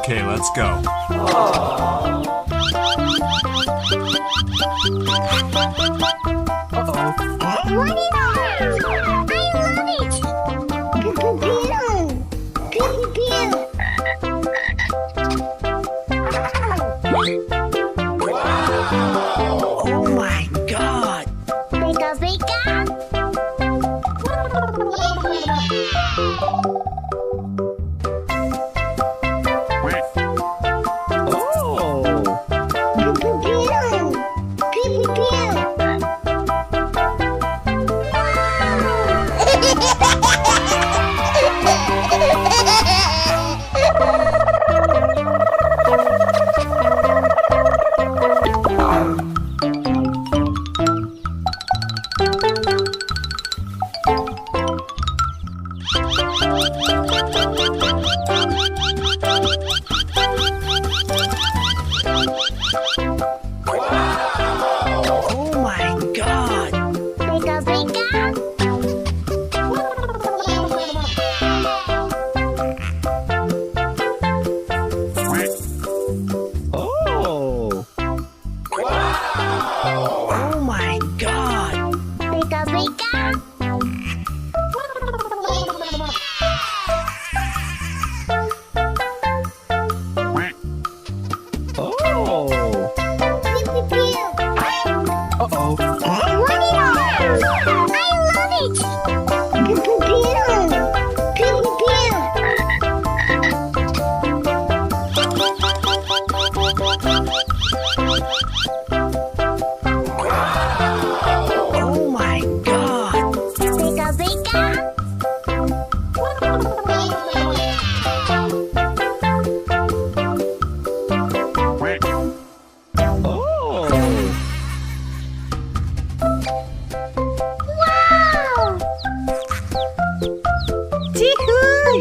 Okay, let's go. Oh my God! Pika pika! Oh my God! Pika pika! Oh! Oh my God! Pika pika! Oh! Uh-oh! I love it! Pew pew pew! Oh my God! Pika pika! Oh! Wow! Tee-hoo!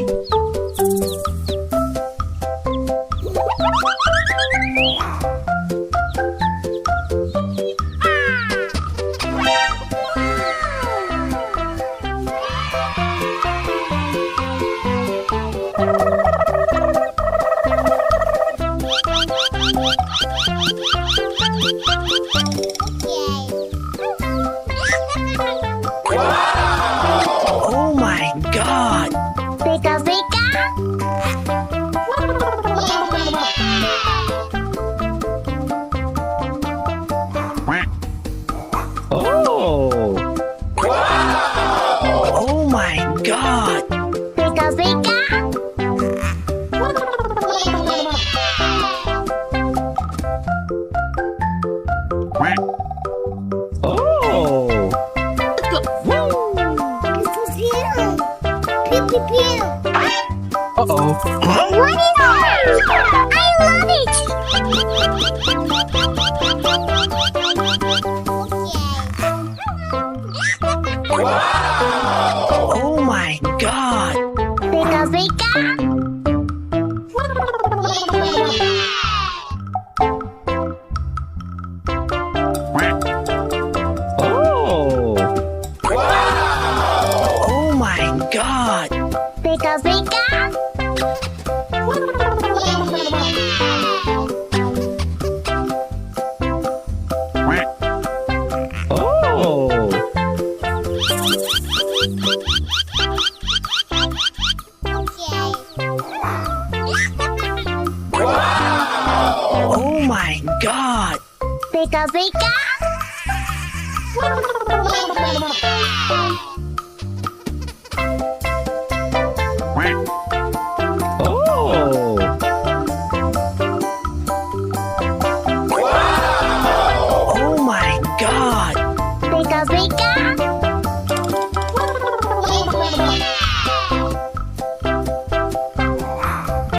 Oh my God! Pika pika! Oh! Oh my God! Pika pika! Oh! Pew pew pew! Uh-oh! I love it! Oh my God! Pika pika! Oh! Oh my God! Pika pika! Oh! Oh my God! Pika pika!